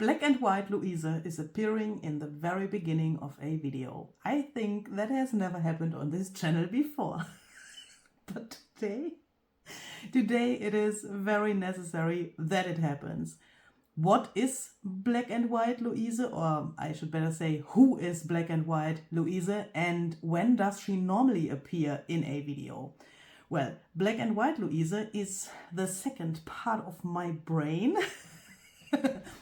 Black and white Luise is appearing in the very beginning of a video. I think that has never happened on this channel before. But today it is very necessary that it happens. What is Black and white Luise, or I should better say, who is Black and white Luise, and when does she normally appear in a video? Well, Black and white Luise is the second part of my brain.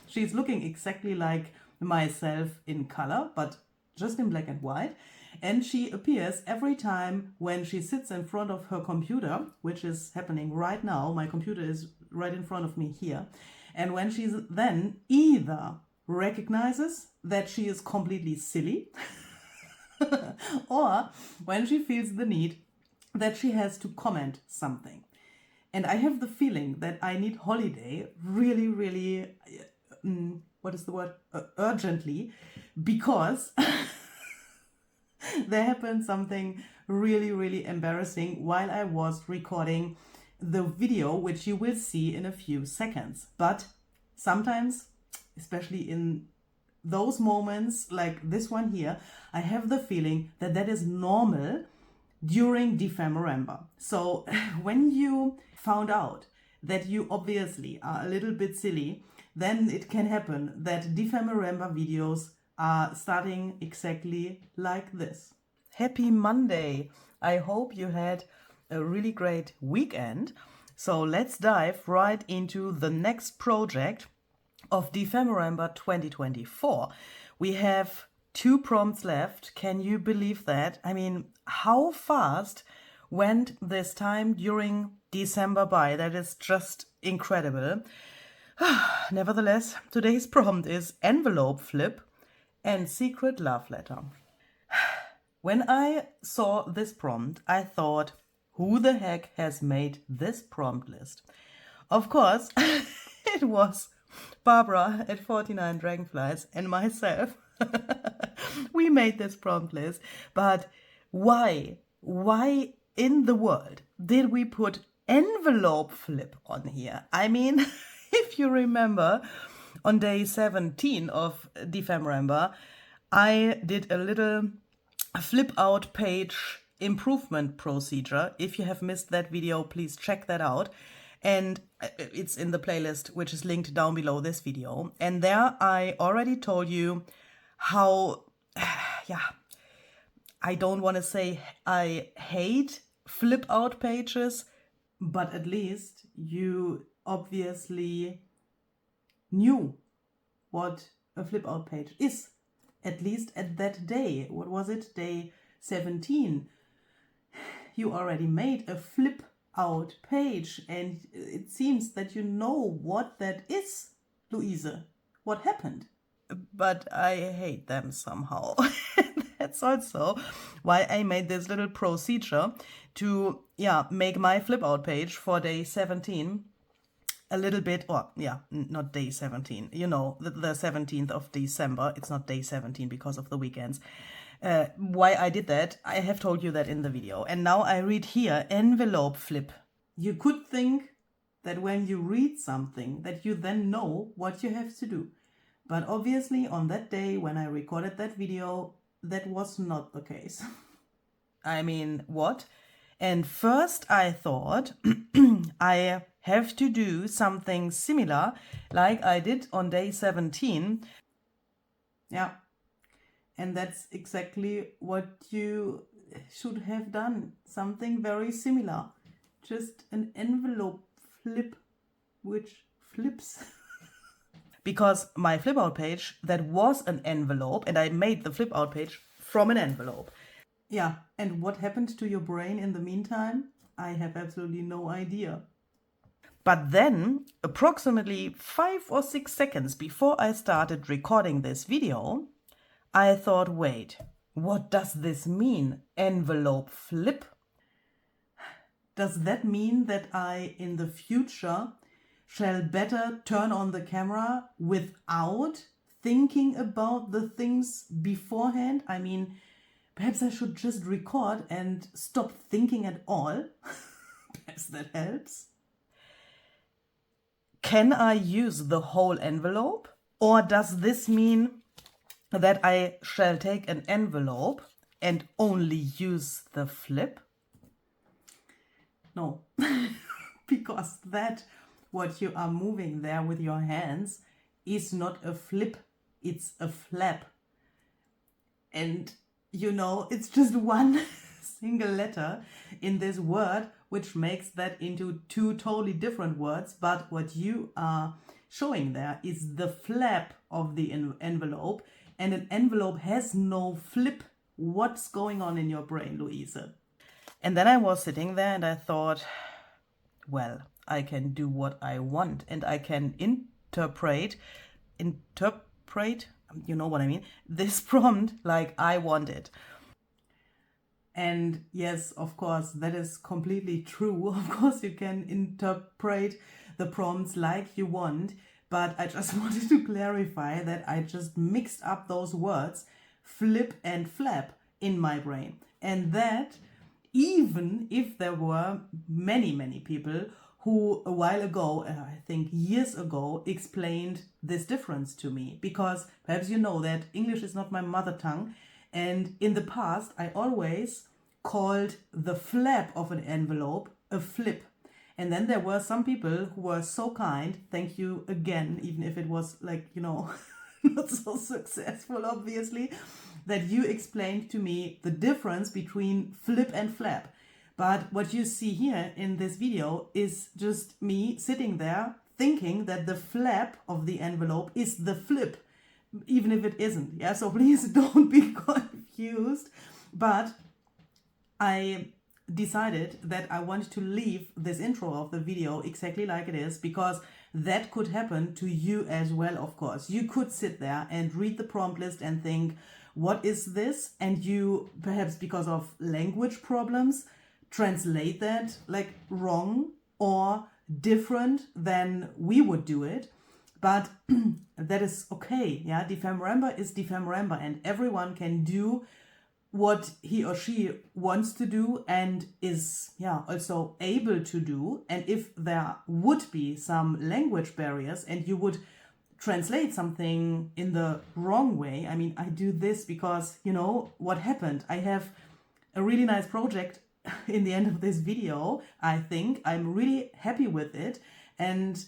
She's looking exactly like myself in color, but just in black and white. And she appears every time when she sits in front of her computer, which is happening right now. My computer is right in front of me here. And when she then either recognizes that she is completely silly, or when she feels the need that she has to comment something. And I have the feeling that I need holiday really, what is the word? Urgently, because there happened something really embarrassing while I was recording the video, which you will see in a few seconds. But sometimes, especially in those moments like this one here, I have the feeling that that is normal during Dephemerember. So when you found out that you obviously are a little bit silly, then it can happen that Dephemerember videos are starting exactly like this. Happy Monday! I hope you had a really great weekend. So let's dive right into the next project of Dephemerember 2024. We have 2 prompts left. Can you believe that? I mean, how fast went this time during December by? That is just incredible. Nevertheless, today's prompt is envelope flip and secret love letter. When I saw this prompt, I thought, who the heck has made this prompt list? Of course, it was Barbara at 49 Dragonflies and myself. We made this prompt list, but why in the world did we put envelope flip on here? I mean, if you remember, on day 17 of Dephemerember, I did a little flip out page improvement procedure. If you have missed that video, please check that out. And it's in the playlist, which is linked down below this video. And there I already told you how, I don't want to say I hate flip out pages, but at least you obviously knew what a flip out page is, at least at that day. What was it? Day 17. You already made a flip out page, and it seems that you know what that is, Luise. What happened? But I hate them somehow. That's also why I made this little procedure to make my flip out page for day 17 a little bit, not day 17, you know, the 17th of December. It's not day 17 because of the weekends. Why I did that, I have told you that in the video. And now I read here, envelope flip. You could think that when you read something that you then know what you have to do. But obviously on that day when I recorded that video, that was not the case. I mean, what? And first I thought I have to do something similar like I did on day 17. Yeah. And that's exactly what you should have done. Something very similar. Just an envelope flip, which flips. Because my flip out page, that was an envelope, and I made the flip out page from an envelope. Yeah, and what happened to your brain in the meantime? I have absolutely no idea. But then, approximately 5 or 6 seconds before I started recording this video, I thought, wait, what does this mean? Envelope flip? Does that mean that I, in the future, shall better turn on the camera without thinking about the things beforehand? I mean, perhaps I should just record and stop thinking at all. Perhaps that helps. Can I use the whole envelope? Or does this mean that I shall take an envelope and only use the flip? No, because that what you are moving there with your hands is not a flip, it's a flap. And you know, it's just one single letter in this word which makes that into two totally different words. But what you are showing there is the flap of the envelope, and an envelope has no flip. What's going on in your brain, Luise? And then I was sitting there and I thought, well, I can do what I want and I can interpret, you know what I mean, this prompt like I want it. And yes, of course, that is completely true. Of course, you can interpret the prompts like you want, but I just wanted to clarify that I just mixed up those words, flip and flap, in my brain. And that even if there were many people who a while ago, I think years ago, explained this difference to me. Because perhaps you know that English is not my mother tongue. And in the past, I always called the flap of an envelope a flip. And then there were some people who were so kind, thank you again, even if it was like, you know, not so successful, obviously, that you explained to me the difference between flip and flap. But what you see here in this video is just me sitting there thinking that the flap of the envelope is the flip, even if it isn't. Yeah, so please don't be confused. But I decided that I wanted to leave this intro of the video exactly like it is, because that could happen to you as well, of course. You could sit there and read the prompt list and think, what is this? And you, perhaps because of language problems, translate that like wrong or different than we would do it. But that is okay. Yeah, Dephemerember is Dephemerember, and everyone can do what he or she wants to do and is also able to do. And if there would be some language barriers and you would translate something in the wrong way, I mean, I do this because, you know, what happened? I have a really nice project in the end of this video. I think I'm really happy with it, and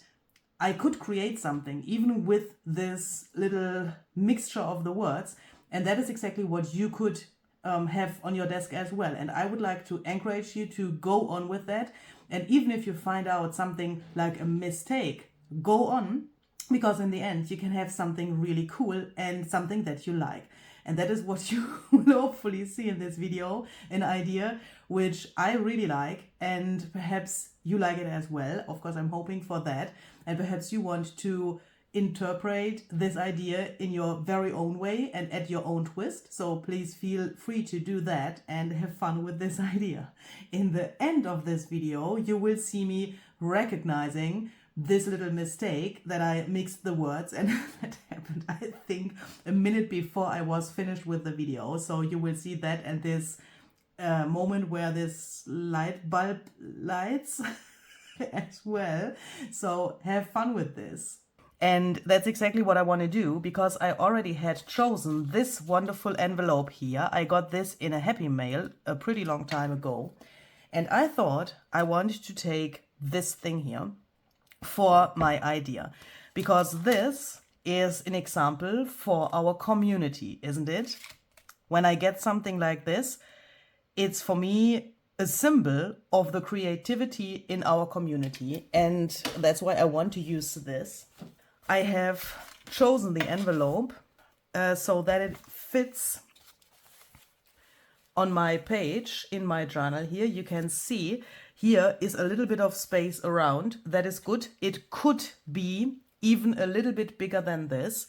I could create something even with this little mixture of the words, and that is exactly what you could have on your desk as well. And I would like to encourage you to go on with that. And even if you find out something like a mistake, go on, because in the end you can have something really cool and something that you like. And that is what you will hopefully see in this video, an idea which I really like, and perhaps you like it as well. Of course, I'm hoping for that. And perhaps you want to interpret this idea in your very own way and at your own twist. So please feel free to do that and have fun with this idea. In the end of this video, you will see me recognizing this little mistake that I mixed the words, and that happened, I think, a minute before I was finished with the video. So you will see that and this moment where this light bulb lights as well. So have fun with this. And that's exactly what I want to do, because I already had chosen this wonderful envelope here. I got this in a Happy Mail a pretty long time ago. And I thought I wanted to take this thing here for my idea, because this is an example for our community, isn't it? When I get something like this, it's for me a symbol of the creativity in our community, and that's why I want to use this. I have chosen the envelope so that it fits on my page in my journal here. You can see here is a little bit of space around. That is good. It could be even a little bit bigger than this.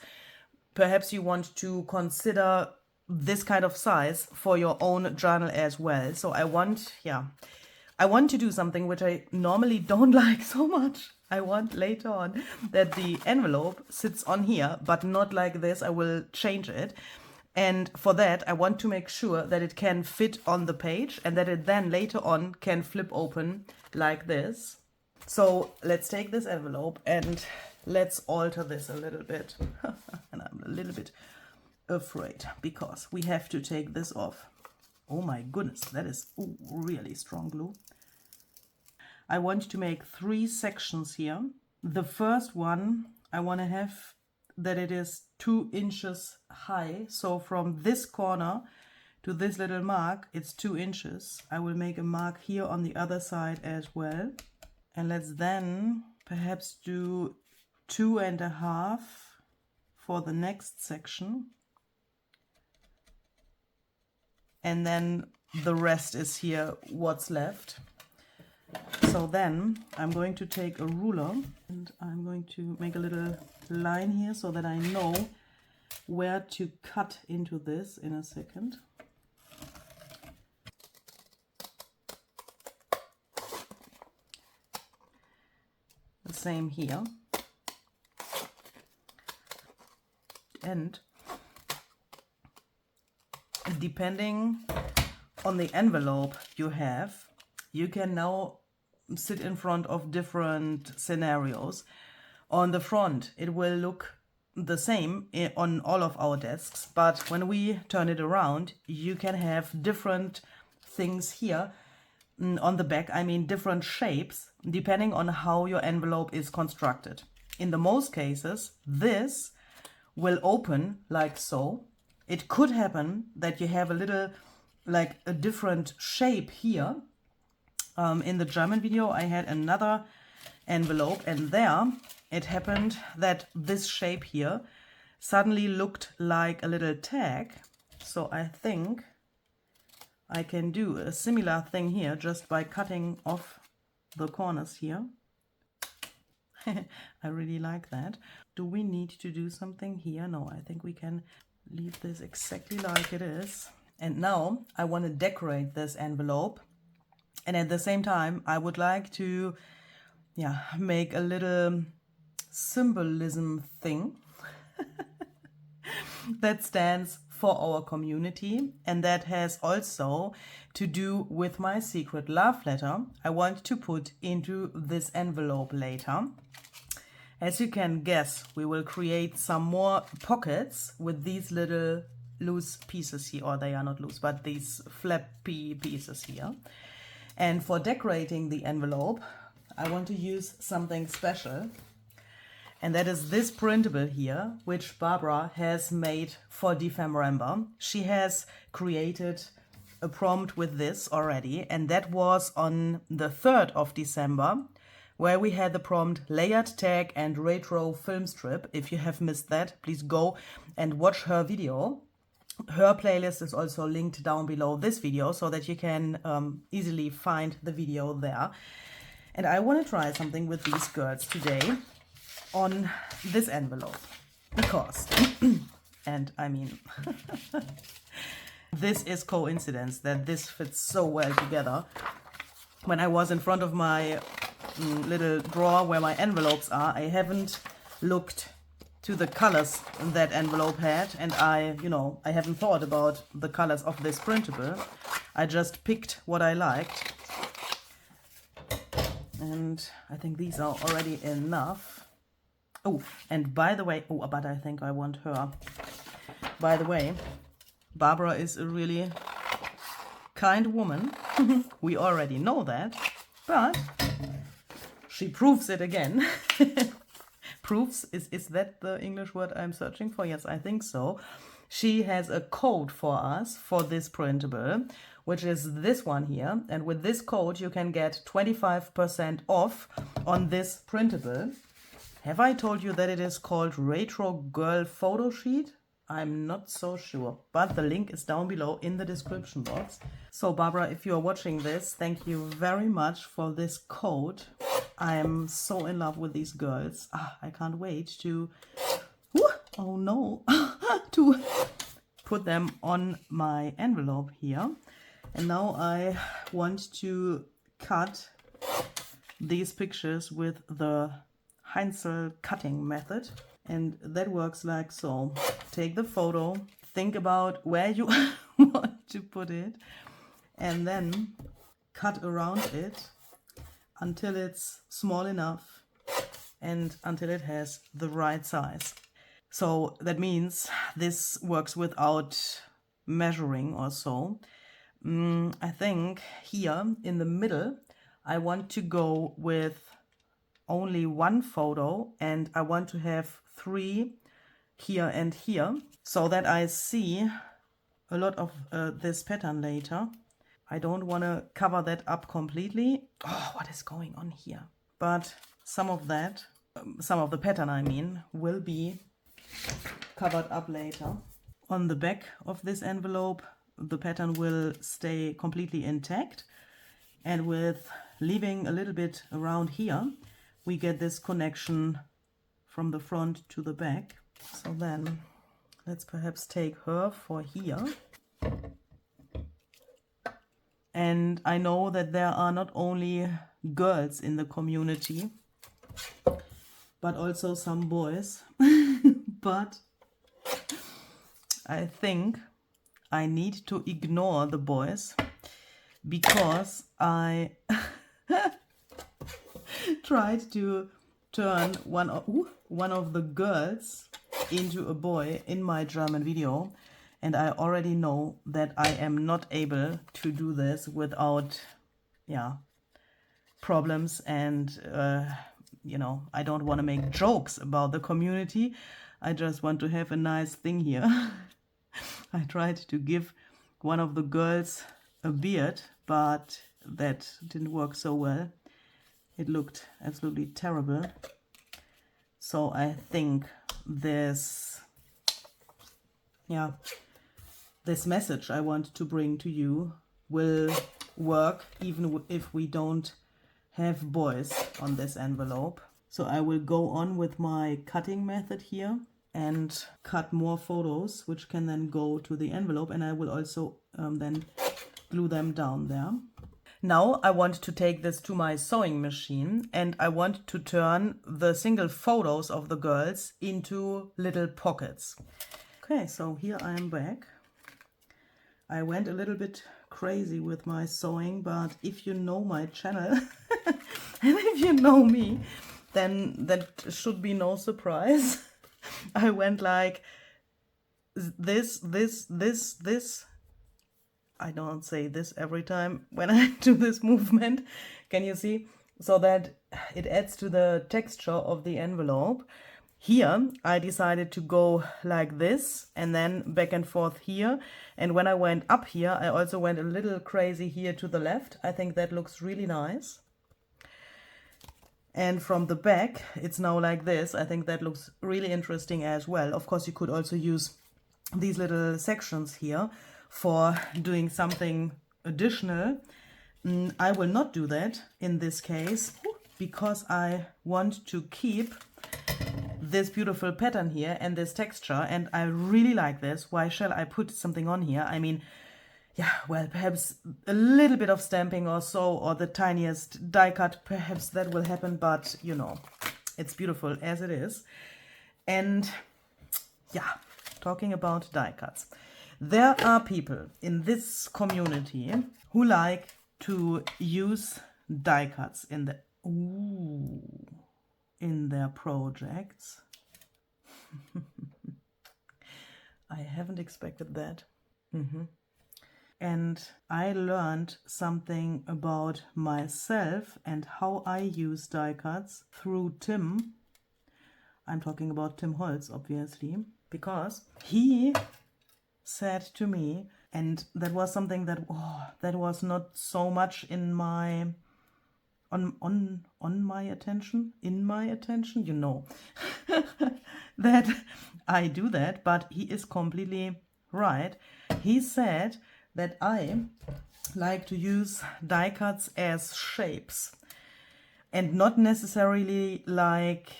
Perhaps you want to consider this kind of size for your own journal as well. So I want to do something which I normally don't like so much. I want later on that the envelope sits on here, but not like this. I will change it. And for that, I want to make sure that it can fit on the page and that it then later on can flip open like this. So let's take this envelope and let's alter this a little bit. And I'm a little bit afraid because we have to take this off. Oh my goodness, that is really strong glue. I want to make 3 sections here. The first one, I want to have that it is 2 inches high. So from this corner to this little mark, it's 2 inches. I will make a mark here on the other side as well. And let's then perhaps do 2.5 for the next section. And then the rest is here what's left. So then I'm going to take a ruler and I'm going to make a little line here so that I know where to cut into this in a second. The same here. And depending on the envelope you have, you can now sit in front of different scenarios. On the front, it will look the same on all of our desks, but when we turn it around, you can have different things here. On the back, I mean different shapes, depending on how your envelope is constructed. In the most cases, this will open like so. It could happen that you have a little, like a different shape here. In the German video, I had another envelope, and there it happened that this shape here suddenly looked like a little tag. So I think I can do a similar thing here just by cutting off the corners here. I really like that. Do we need to do something here? No, I think we can leave this exactly like it is. And now I want to decorate this envelope. And at the same time, I would like to make a little symbolism thing that stands for our community, and that has also to do with my secret love letter I want to put into this envelope later. As you can guess, we will create some more pockets with these little loose pieces here, or they are not loose, but these flappy pieces here. And for decorating the envelope, I want to use something special. And that is this printable here, which Barbara has made for Dephemerember. She has created a prompt with this already, and that was on the 3rd of December, where we had the prompt layered tag and retro film strip. If you have missed that, please go and watch her video. Her playlist is also linked down below this video so that you can easily find the video there. And I want to try something with these girls today on this envelope because, and I mean, this is coincidence that this fits so well together. When I was in front of my little drawer where my envelopes are, I haven't looked to the colors that envelope had, and I haven't thought about the colors of this printable. I just picked what I liked, and I think these are already enough. Oh, and by the way, but I think I want her. By the way, Barbara is a really kind woman. We already know that, but she proves it again. Proofs, is that the English word I'm searching for? Yes, I think so. She has a code for us for this printable, which is this one here. And with this code, you can get 25% off on this printable. Have I told you that it is called Retro Girl Photo Sheet? I'm not so sure, but the link is down below in the description box. So Barbara, if you're watching this, thank you very much for this code. I am so in love with these girls. I can't wait to, oh no, to put them on my envelope here. And now I want to cut these pictures with the Heinzl cutting method. And that works like so. Take the photo, think about where you want to put it, and then cut around it until it's small enough and until it has the right size. So that means this works without measuring or so. I think here in the middle, I want to go with only one photo, and I want to have 3 here and here, so that I see a lot of this pattern later. I don't want to cover that up completely. Oh, what is going on here? But some of that, some of the pattern I mean, will be covered up later. On the back of this envelope, the pattern will stay completely intact, and with leaving a little bit around here, we get this connection from the front to the back. So then let's perhaps take her for here. And I know that there are not only girls in the community, but also some boys. But I think I need to ignore the boys, because I tried to turn one of the girls into a boy in my German video, and I already know that I am not able to do this without problems, and you know, I don't want to make jokes about the community. I just want to have a nice thing here. I tried to give one of the girls a beard, but that didn't work so well. It looked absolutely terrible. So I think this message I want to bring to you will work even if we don't have boys on this envelope. So I will go on with my cutting method here and cut more photos, which can then go to the envelope, and I will also then glue them down there. Now I want to take this to my sewing machine, and I want to turn the single photos of the girls into little pockets. Okay, so here I am back. I went a little bit crazy with my sewing, but if you know my channel and if you know me, then that should be no surprise. I went like this. I don't say this every time when I do this movement. Can you see? So that it adds to the texture of the envelope. Here I decided to go like this and then back and forth here. And when I went up here, I also went a little crazy here to the left. I think that looks really nice. And from the back, it's now like this. I think that looks really interesting as well. Of course, you could also use these little sections here for doing something additional. I will not do that in this case because I want to keep this beautiful pattern here and this texture, and I really like this. Why shall I put something on here? I mean, yeah, well, perhaps a little bit of stamping or so, or the tiniest die cut, perhaps that will happen, but you know, it's beautiful as it is. And yeah, talking about die cuts, there are people in this community who like to use die cuts in their projects. I haven't expected that. And I learned something about myself and how I use die cuts through Tim. I'm talking about Tim Holtz, obviously, because he said to me, and that was something that that was not so much in my in my attention, you know, that I do that, but he is completely right. He said that I like to use die cuts as shapes, and not necessarily like,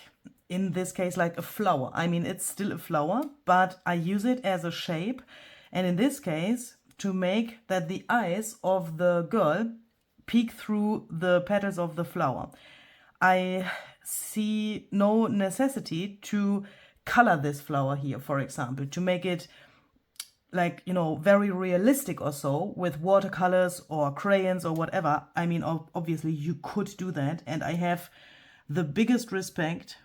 in this case, like a flower. I mean, it's still a flower, but I use it as a shape, and in this case, to make that the eyes of the girl peek through the petals of the flower. I see no necessity to color this flower here, for example, to make it like, you know, very realistic or so with watercolors or crayons or whatever. I mean, obviously you could do that, and I have the biggest respect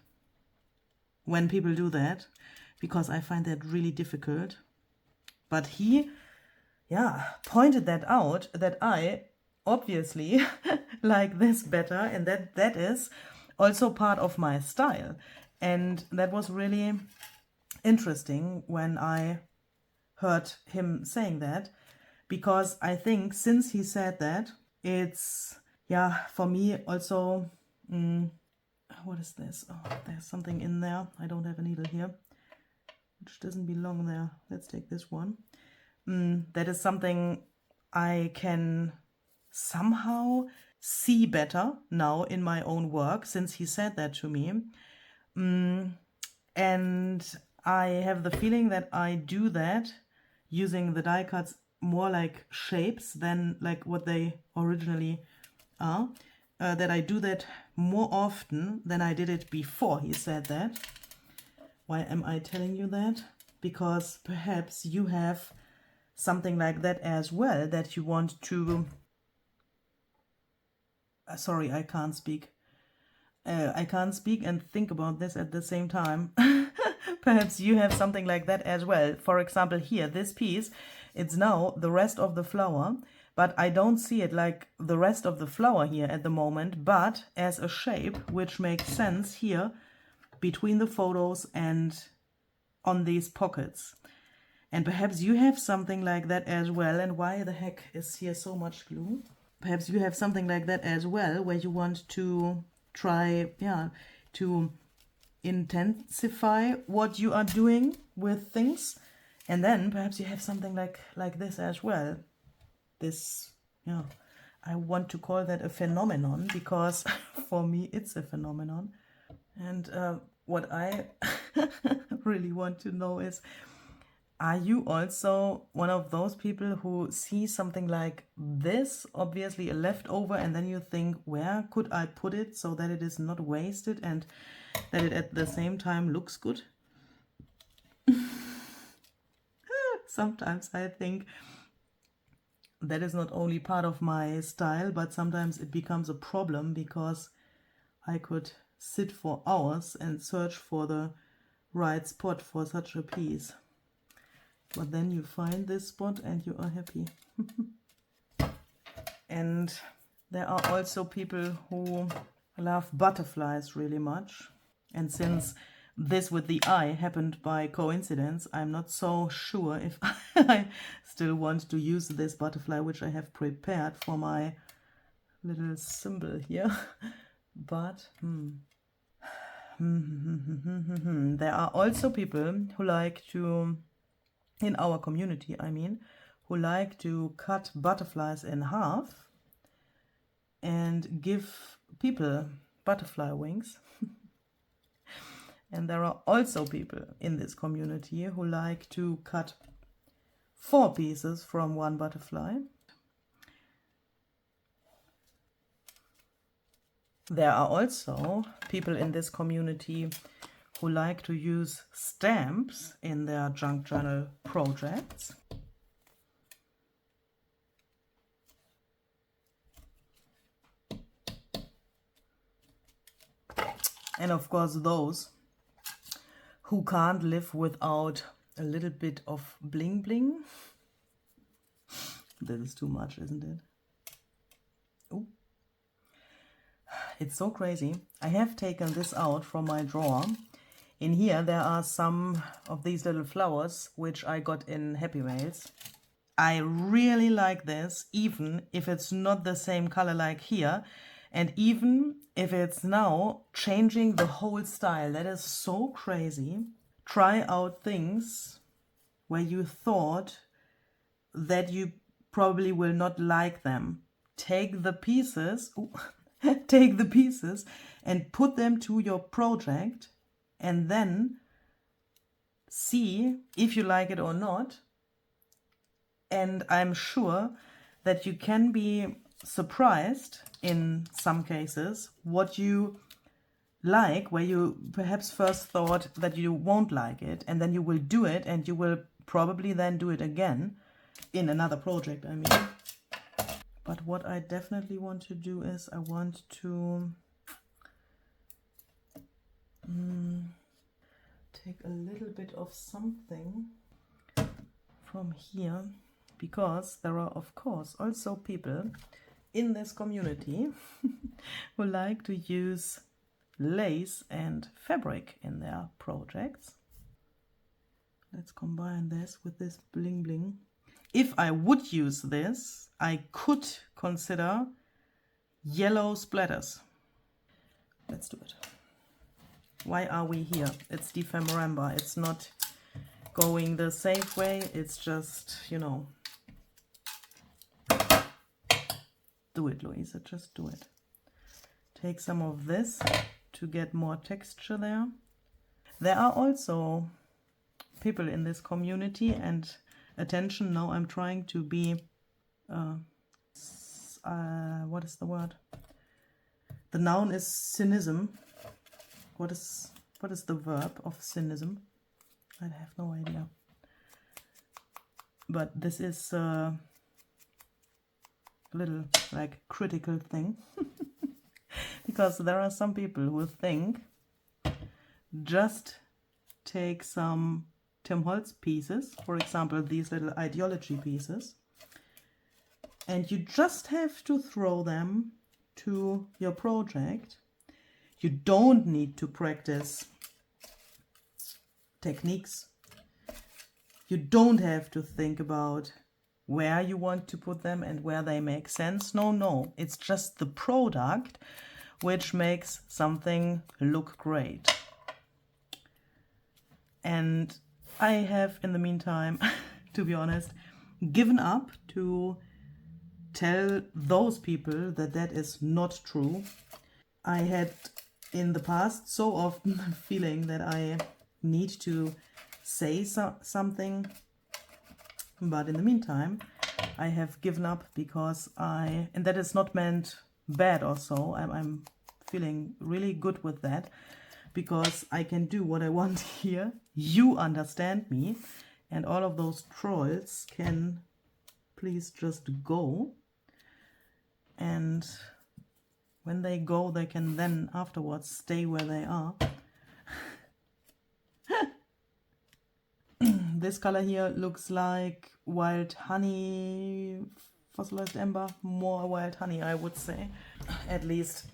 when people do that, because I find that really difficult. But he, yeah, pointed that out, that I obviously like this better, and that is also part of my style. And that was really interesting when I heard him saying that, because I think since he said that, it's, yeah, for me also, what is this? Oh, there's something in there. I don't have a needle here, which doesn't belong there. Let's take this one. That is something I can somehow see better now in my own work since he said that to me. And I have the feeling that I do that using the die cuts more like shapes than like what they originally are. That I do that more often than I did it before he said that. Why am I telling you that? Because perhaps you have something like that as well, that you want to... sorry, I can't speak. I can't speak and think about this at the same time. Perhaps you have something like that as well. For example, here, this piece, it's now the rest of the flower, but I don't see it like the rest of the flower here at the moment, but as a shape, which makes sense here between the photos and on these pockets. And perhaps you have something like that as well. And why the heck is here so much glue? Perhaps you have something like that as well, where you want to try, yeah, to intensify what you are doing with things. And then perhaps you have something like this as well. This, yeah, I want to call that a phenomenon, because for me it's a phenomenon. And what I really want to know is, are you also one of those people who see something like this, obviously a leftover, and then you think, where could I put it so that it is not wasted and that it at the same time looks good? Sometimes I think that is not only part of my style, but sometimes it becomes a problem, because I could sit for hours and search for the right spot for such a piece. But then you find this spot and you are happy. And there are also people who love butterflies really much. And since this with the eye happened by coincidence, I'm not so sure if I still want to use this butterfly, which I have prepared for my little symbol here. But there are also people who like to, in our community, I mean, who like to cut butterflies in half and give people butterfly wings. And there are also people in this community who like to cut 4 pieces from one butterfly. There are also people in this community who like to use stamps in their junk journal projects. And of course those who can't live without a little bit of bling bling. This is too much, isn't it? Ooh. It's so crazy. I have taken this out from my drawer. In here there are some of these little flowers which I got in Happy Mails. I really like this, even if it's not the same color like here, and even if it's now changing the whole style. That is so crazy. Try out things where you thought that you probably will not like them. Take the pieces, take the pieces and put them to your project, and then see if you like it or not. And I'm sure that you can be surprised in some cases what you like, where you perhaps first thought that you won't like it, and then you will do it, and you will probably then do it again in another project, I mean. But what I definitely want to do is I want to take a little bit of something from here, because there are of course also people in this community who like to use lace and fabric in their projects. Let's combine this with this bling bling. If I would use this, I could consider yellow splatters. Let's do it. Why are we here? It's Dephemerember. It's not going the safe way. It's just, you know, do it, Luise. Just do it. Take some of this to get more texture there. There are also people in this community, and attention, now I'm trying to be, what is the word? The noun is cynicism. What is the verb of cynicism? I have no idea. But this is a little like critical thing. Because there are some people who think just take some Tim Holtz pieces, for example these little ideology pieces, and you just have to throw them to your project. You don't need to practice techniques. You don't have to think about where you want to put them and where they make sense. No, it's just the product which makes something look great. And I have, in the meantime, to be honest, given up to tell those people that that is not true. I had in the past so often the feeling that I need to say something, but in the meantime I have given up, because and that is not meant bad or so. I'm feeling really good with that, because I can do what I want here. You understand me, and all of those trolls can please just go. And when they go, they can then afterwards stay where they are. This color here looks like wild honey, fossilized ember, more wild honey, I would say. At least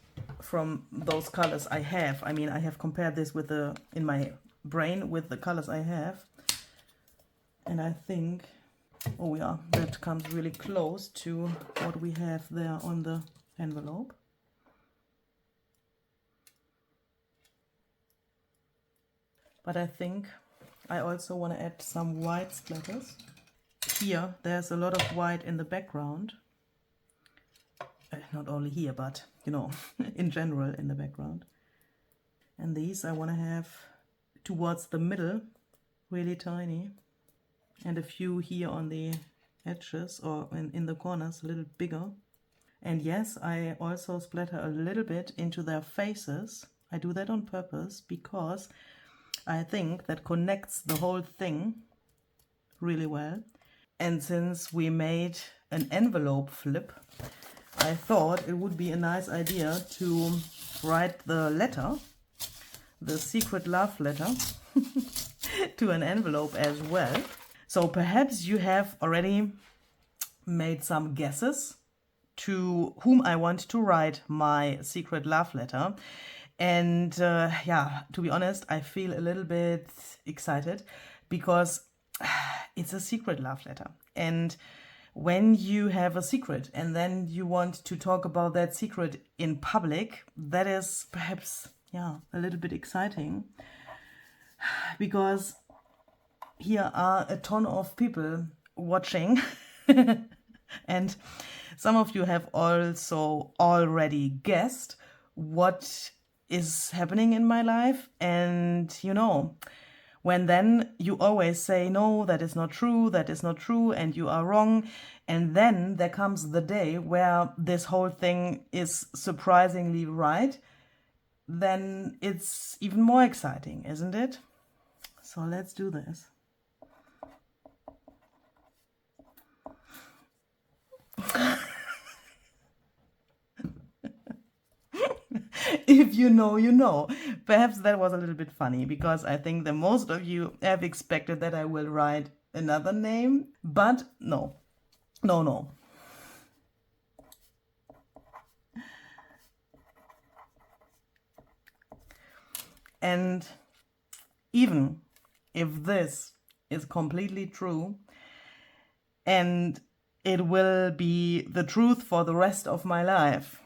from those colors I have. I mean, I have compared this with in my brain with the colors I have. And I think, oh yeah, that comes really close to what we have there on the envelope. But I think I also want to add some white splatters. Here there's a lot of white in the background. Not only here, but you know, in general in the background. And these I want to have towards the middle, really tiny. And a few here on the edges or in the corners, a little bigger. And yes, I also splatter a little bit into their faces. I do that on purpose because I think that connects the whole thing really well. And since we made an envelope flip, I thought it would be a nice idea to write the letter, the secret love letter, to an envelope as well. So perhaps you have already made some guesses to whom I want to write my secret love letter. And yeah, to be honest, I feel a little bit excited because it's a secret love letter. And when you have a secret and then you want to talk about that secret in public, that is perhaps, yeah, a little bit exciting, because here are a ton of people watching and some of you have also already guessed what is happening in my life. And you know, when then you always say, no, that is not true, and you are wrong. And then there comes the day where this whole thing is surprisingly right. Then it's even more exciting, isn't it? So let's do this. If you know, you know. Perhaps that was a little bit funny, because I think that most of you have expected that I will write another name, but no. No, no. And even if this is completely true, and it will be the truth for the rest of my life,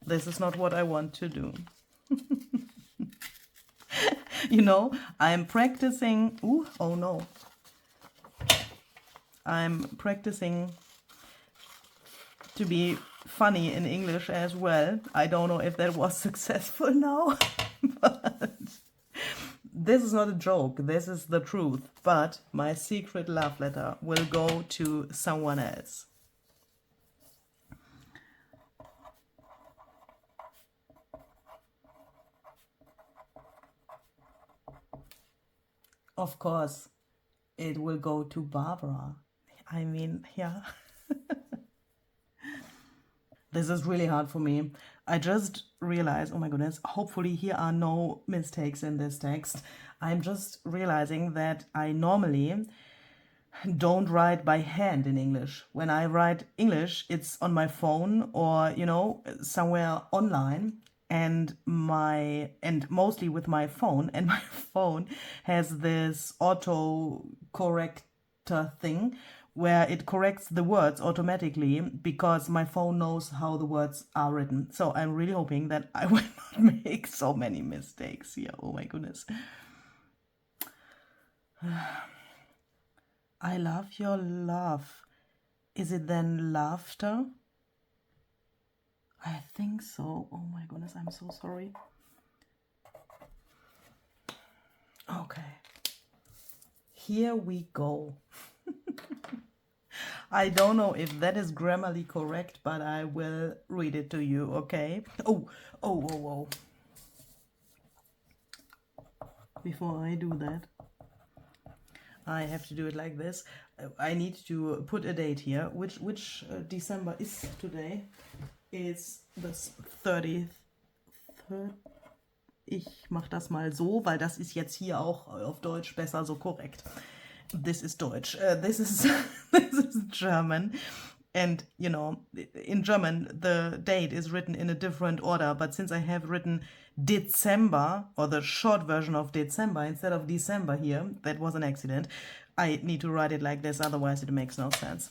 this is not what I want to do. You know, I'm practicing. Ooh, oh no. I'm practicing to be funny in English as well. I don't know if that was successful now, but this is not a joke. This is the truth. But my secret love letter will go to someone else. Of course, it will go to Barbara. I mean, yeah. This is really hard for me. I just realized, oh my goodness, hopefully here are no mistakes in this text. I'm just realizing that I normally don't write by hand in English. When I write English, it's on my phone or, you know, somewhere online. And mostly with my phone, and my phone has this auto corrector thing where it corrects the words automatically, because my phone knows how the words are written. So I'm really hoping that I will not make so many mistakes here. Oh my goodness. I love your laugh. Is it then laughter? I think so. Oh my goodness, I'm so sorry. Okay. Here we go. I don't know if that is grammarly correct, but I will read it to you, okay? Oh. Before I do that, I have to do it like this. I need to put a date here. Which December is today? It's the 30th. Ich mache das mal so, weil das ist jetzt hier auch auf Deutsch besser so korrekt. This is Deutsch. This is German. And, you know, in German, the date is written in a different order. But since I have written Dezember, or the short version of December, instead of December here, that was an accident. I need to write it like this, otherwise it makes no sense.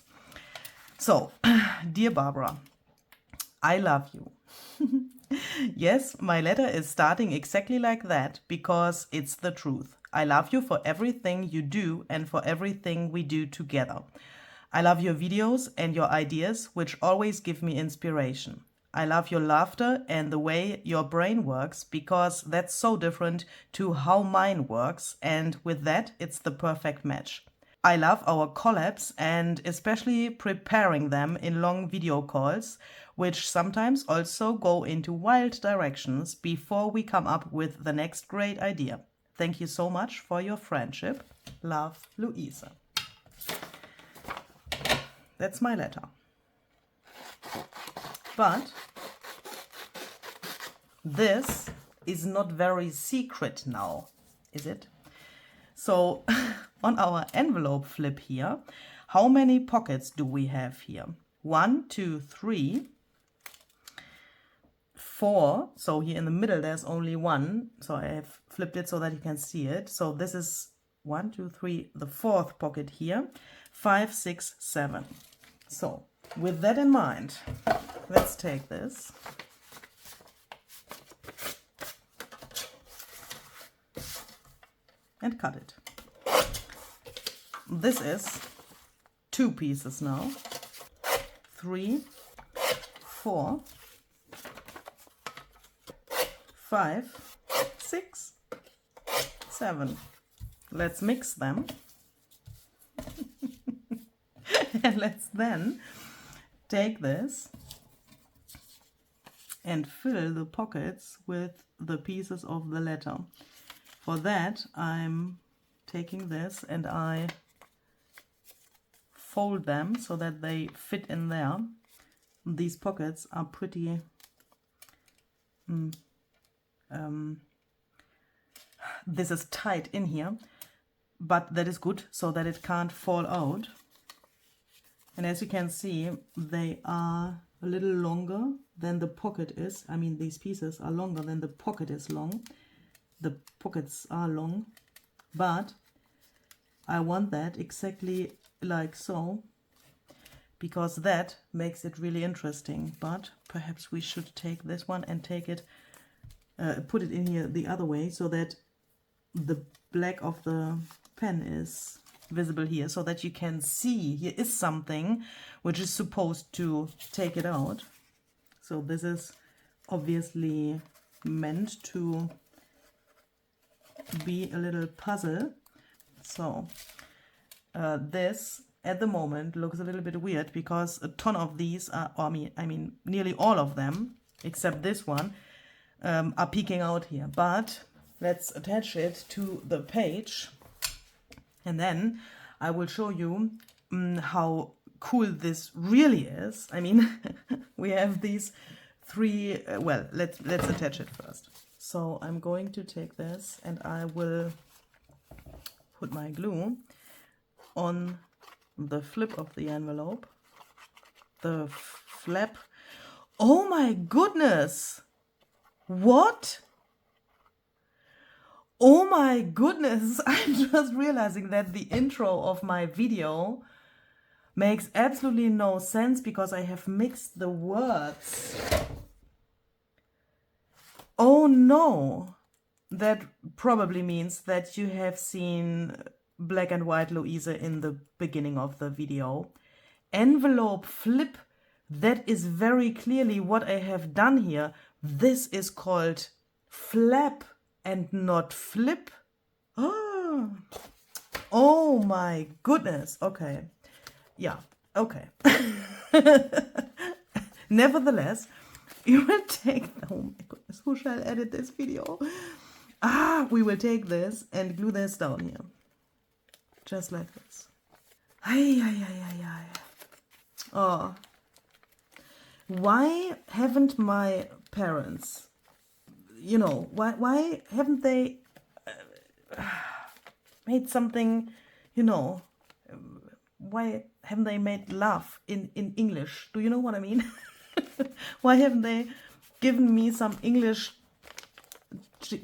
So, dear Barbara, I love you. Yes, my letter is starting exactly like that, because it's the truth. I love you for everything you do and for everything we do together. I love your videos and your ideas, which always give me inspiration. I love your laughter and the way your brain works, because that's so different to how mine works, and with that, it's the perfect match. I love our collabs, and especially preparing them in long video calls, which sometimes also go into wild directions before we come up with the next great idea. Thank you so much for your friendship. Love, Luise. That's my letter. But this is not very secret now, is it? So on our envelope flip here, how many pockets do we have here? 1, 2, 3, 4. So here in the middle there's only one. So I have flipped it so that you can see it. So this is 1, 2, 3, the fourth pocket here. 5, 6, 7. So with that in mind, let's take this. And cut it. This is 2 pieces now. 3, 4, 5, 6, 7. Let's mix them. And let's then take this and fill the pockets with the pieces of the letter. For that, I'm taking this and I fold them so that they fit in there. These pockets are pretty this is tight in here, but that is good so that it can't fall out. And as you can see, they are a little longer than the pocket is. I mean, these pieces are longer than the pocket is long. The pockets are long, but I want that exactly like so, because that makes it really interesting. But perhaps we should take this one and take it, put it in here the other way, so that the black of the pen is visible here, so that you can see here is something which is supposed to take it out. So this is obviously meant to be a little puzzle. So this at the moment looks a little bit weird, because a ton of these are, I mean nearly all of them except this one are peeking out here. But let's attach it to the page, and then I will show you how cool this really is. I mean, we have these three, well, let's attach it first. So I'm going to take this and I will put my glue on the flip of the envelope, the flap. Oh my goodness! What? Oh my goodness, I'm just realizing that the intro of my video makes absolutely no sense because I have mixed the words. Oh no, that probably means that you have seen Black and White Luise in the beginning of the video. Envelope flip, that is very clearly what I have done here. This is called flap and not flip. Oh, oh my goodness. Okay. Yeah, okay. Nevertheless, you will take, oh my goodness, who shall edit this video? We will take this and glue this down here. Just like this. Ay, ay, ay, ay, ay. Oh. Why haven't my parents, you know, why haven't they made something, you know, why haven't they made love in English? Do you know what I mean? Why haven't they given me some English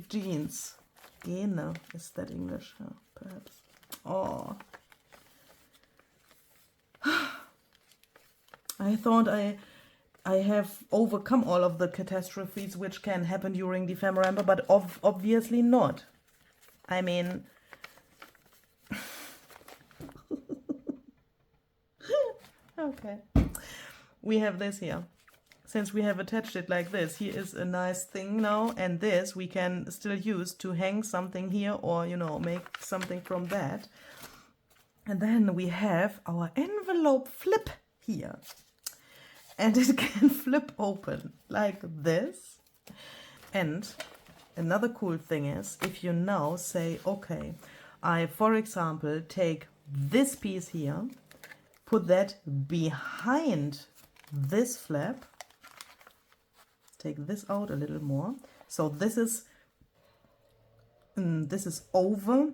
genes? Gene, is that English? Yeah, perhaps. Oh. I thought I have overcome all of the catastrophes which can happen during Dephemerember, but obviously not. I mean, okay. We have this here. Since we have attached it like this, here is a nice thing now, and this we can still use to hang something here, or, you know, make something from that. And then we have our envelope flip here. And it can flip open like this. And another cool thing is, if you now say, okay, I, for example, take this piece here, put that behind this flap, take this out a little more. So this is over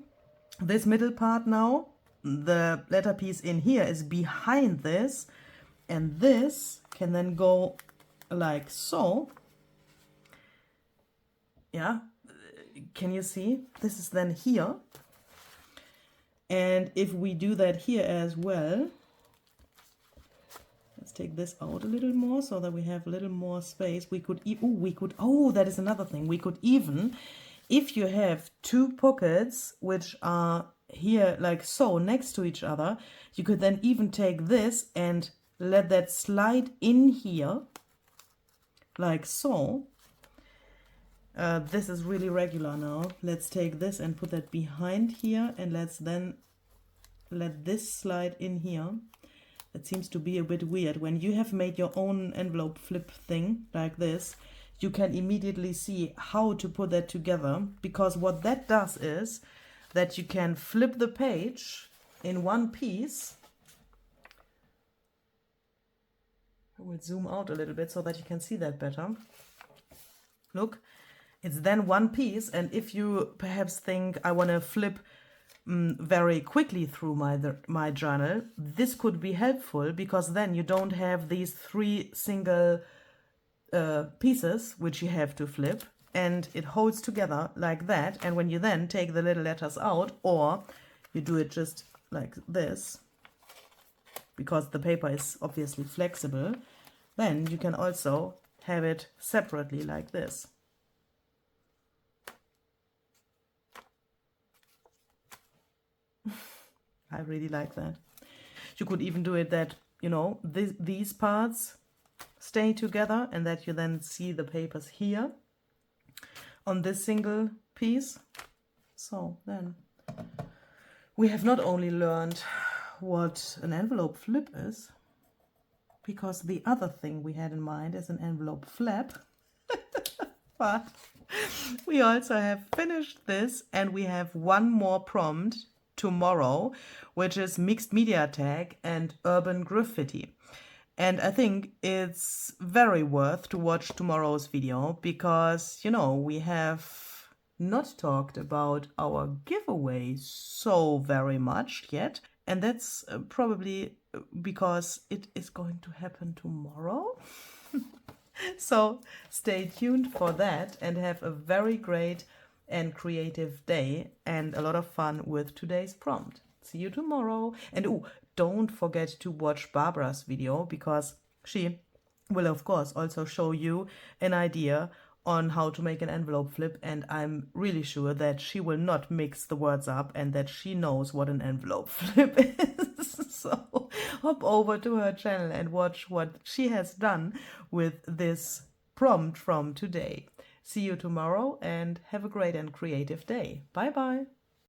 this middle part now. The letter piece in here is behind this, and this can then go like so. Yeah, can you see? This is then here. And if we do that here as well, let's take this out a little more so that we have a little more space. We could, oh, that is another thing. We could even, if you have two pockets which are here like so next to each other, you could then even take this and let that slide in here like so. This is really regular now. Let's take this and put that behind here, and let's then let this slide in here. That seems to be a bit weird. When you have made your own envelope flip thing like this, you can immediately see how to put that together, because what that does is that you can flip the page in one piece. I will zoom out a little bit so that you can see that better. Look, it's then one piece. And if you perhaps think I want to flip very quickly through my journal, this could be helpful, because then you don't have these 3 single pieces which you have to flip, and it holds together like that. And when you then take the little letters out, or you do it just like this, because the paper is obviously flexible, then you can also have it separately like this. I really like that. You could even do it that, you know, these parts stay together, and that you then see the papers here on this single piece. So then we have not only learned what an envelope flip is, because the other thing we had in mind is an envelope flap, but we also have finished this, and we have one more prompt tomorrow, which is mixed media tag and urban graffiti. And I think it's very worth to watch tomorrow's video, because, you know, we have not talked about our giveaway so very much yet. And that's probably because it is going to happen tomorrow. So stay tuned for that, and have a very great and creative day, and a lot of fun with today's prompt. See you tomorrow. And don't forget to watch Barbara's video, because she will of course also show you an idea on how to make an envelope flip, and I'm really sure that she will not mix the words up, and that she knows what an envelope flip is. So hop over to her channel and watch what she has done with this prompt from today. See you tomorrow, and have a great and creative day. Bye bye.